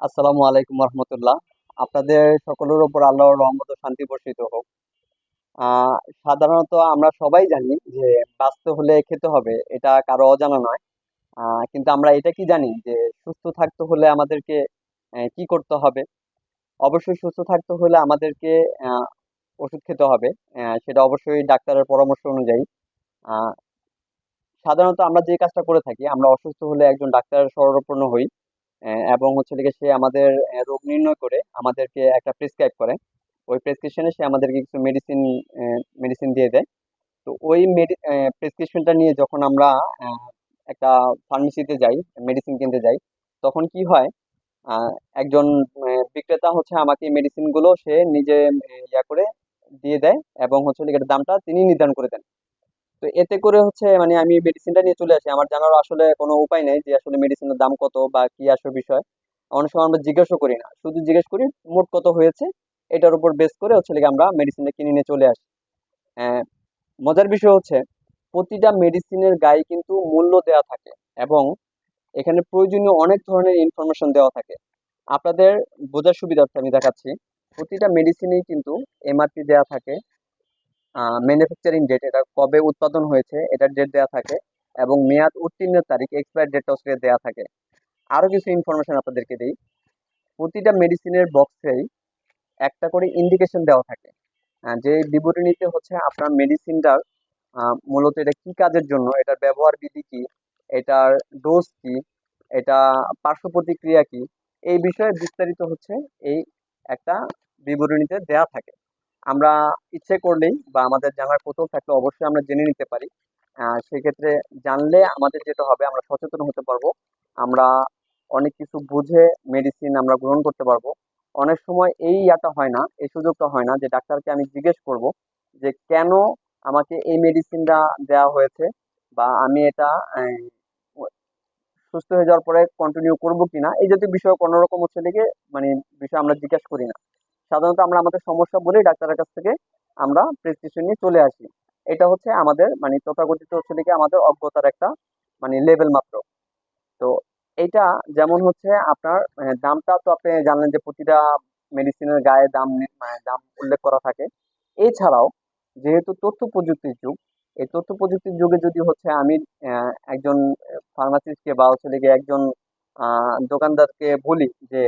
আসসালামু আলাইকুম রহমতুল্লাহ। আপনাদের সকলের উপর আল্লাহর রহমত ও শান্তি বর্ষিত হোক। আহ সাধারণত আমরা সবাই জানি যে বাঁচতে হলে খেতে হবে, এটা কারো অজানা নয়। কিন্তু আমরা এটা কি জানি যে সুস্থ থাকতে হলে আমাদেরকে কি করতে হবে? অবশ্যই সুস্থ থাকতে হলে আমাদেরকে আহ ওষুধ খেতে হবে। সেটা অবশ্যই ডাক্তারের পরামর্শ অনুযায়ী। আহ সাধারণত আমরা যে কাজটা করে থাকি, আমরা অসুস্থ হলে একজন ডাক্তারের শরণাপন্ন হই। এবং হচ্ছে লিগে সে আমাদের রোগ নির্ণয় করে আমাদেরকে একটা প্রেসক্রাইব করে। ওই প্রেসক্রিপশনে সে আমাদেরকে কিছু মেডিসিন মেডিসিন দিয়ে দেয়। তো ওই প্রেসক্রিপশনটা নিয়ে যখন আমরা আহ, একটা ফার্মেসিতে যাই, মেডিসিন কিনতে যাই, তখন কি হয়? আহ, একজন বিক্রেতা হচ্ছে আমাকে মেডিসিন গুলো সে নিজে ইয়া করে দিয়ে দেয়, এবং হচ্ছে লিগে এটার দামটা তিনি নির্ধারণ করে দেন। তো এতে করে হচ্ছে মানে আমি মেডিসিনটা নিয়ে চলে আসি, আমার জানার আসলে কোনো উপায় নেই যে আসলে মেডিসিনের দাম কত বা কি আসলে বিষয়। অনেক সময় আমরা জিজ্ঞাসা করি না, শুধু জিজ্ঞেস করি মোট কত হয়েছে, এটার উপর বেস করে হচ্ছে লিগে আমরা মেডিসিনটা কিনে নিয়ে চলে আসি। আহ, মজার বিষয় হচ্ছে প্রতিটা মেডিসিনের গায়ে কিন্তু মূল্য দেওয়া থাকে, এবং এখানে প্রয়োজনীয় অনেক ধরনের ইনফরমেশন দেওয়া থাকে। আপনাদের বোঝার সুবিধার্থে আমি দেখাচ্ছি। প্রতিটা মেডিসিনেই কিন্তু এমআরপি দেওয়া থাকে, ম্যানুফ্যাকচারিং ডেট, এটা কবে উৎপাদন হয়েছে এটার ডেট দেওয়া থাকে, এবং মেয়াদ উত্তীর্ণের তারিখ, এক্সপায়ার ডেটটাও সেটা দেওয়া থাকে। আরো কিছু ইনফরমেশন আপনাদেরকে দিই। প্রতিটা মেডিসিনের বক্সেই একটা করে ইন্ডিকেশন দেওয়া থাকে, যে বিবরণীতে হচ্ছে আপনার মেডিসিনটার মূলত এটা কি কাজের জন্য, এটার ব্যবহার বিধি কি, এটার ডোজ কি, এটা পার্শ্ব প্রতিক্রিয়া কি, এই বিষয়ে বিস্তারিত হচ্ছে এই একটা বিবরণীতে দেয়া থাকে। আমরা ইচ্ছে করলেই বা আমাদের জানার কৌতূহল থাকলে অবশ্যই আমরা জেনে নিতে পারি। সেক্ষেত্রে জানলে আমাদের যেটা হবে, আমরা সচেতন হতে পারবো। আমরা অনেক কিছু বুঝে মেডিসিন আমরা গ্রহণ করতে পারবো। অনেক সময় এই ইয়াটা হয় না, এই সুযোগটা হয় না যে ডাক্তারকে আমি জিজ্ঞেস করব যে কেন আমাকে এই মেডিসিনটা দেওয়া হয়েছে, বা আমি এটা আহ, সুস্থ হয়ে যাওয়ার পরে কন্টিনিউ করবো কিনা, এই জাতীয় বিষয় কোনো রকম হচ্ছে লিগে মানে বিষয় আমরা জিজ্ঞাসা করি না। সাধারণত আমরা আমাদের সমস্যা বলেই ডাক্তারের কাছ থেকে আমরা প্রেসক্রিপশন নিয়ে চলে আসি। এটা হচ্ছে আমাদের মানে তথাকথিত হচ্ছে লিগে আমাদের অজ্ঞতার একটা মানে লেভেল মাত্র। তো এইটা যেমন হচ্ছে আপনার দামটা তো আপনি জানলেন যে প্রতিটা মেডিসিনের গায়ে দাম দাম উল্লেখ করা থাকে। এছাড়াও যেহেতু তথ্য প্রযুক্তির যুগ, এই তথ্য প্রযুক্তির যুগে যদি হচ্ছে আমি একজন ফার্মাসিস্টকে বা হচ্ছে লিগে একজন দোকানদারকে বলি যে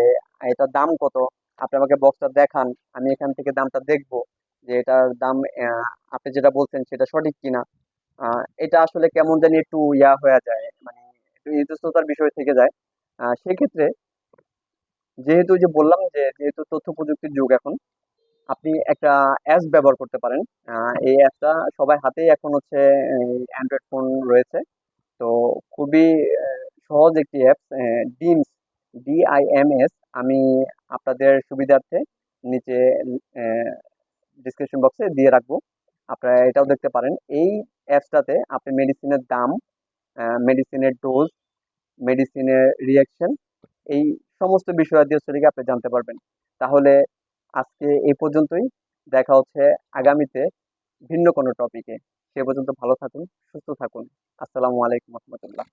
এটার দাম কত, আপনি আমাকে বক্সটা দেখান, আমি এখান থেকে দামটা দেখবো যে এটার দাম আপনি যেটা বলছেন সেটা সঠিক কিনা। এটা আসলে কেমন জানি একটু ইয়া হয়ে যায়, মানে একটু ইতস্ততার বিষয় থেকে যায়। সেক্ষেত্রে যেহেতু যে বললাম যে যেহেতু তথ্য প্রযুক্তির যুগ এখন, আপনি একটা অ্যাপস ব্যবহার করতে পারেন। এই অ্যাপটা সবার হাতেই এখন হচ্ছে অ্যান্ড্রয়েড ফোন রয়েছে। তো খুবই সহজ একটি অ্যাপস, ডিমস, DIMS। আমি আপনাদের সুবিধার্থে নিচে ডিসক্রিপশন বক্সে দিয়ে রাখবো, আপনারা এটাও দেখতে পারেন। এই অ্যাপসটাতে আপনি মেডিসিনের দাম, মেডিসিনের ডোজ, মেডিসিনের রিয়াকশন, এই সমস্ত বিষয়াদি হচ্ছে লিগে আপনি জানতে পারবেন। তাহলে আজকে এই পর্যন্তই। দেখা হচ্ছে আগামীতে ভিন্ন কোনো টপিকে। সে পর্যন্ত ভালো থাকুন, সুস্থ থাকুন। আসসালামু আলাইকুম রহমতুল্লাহ।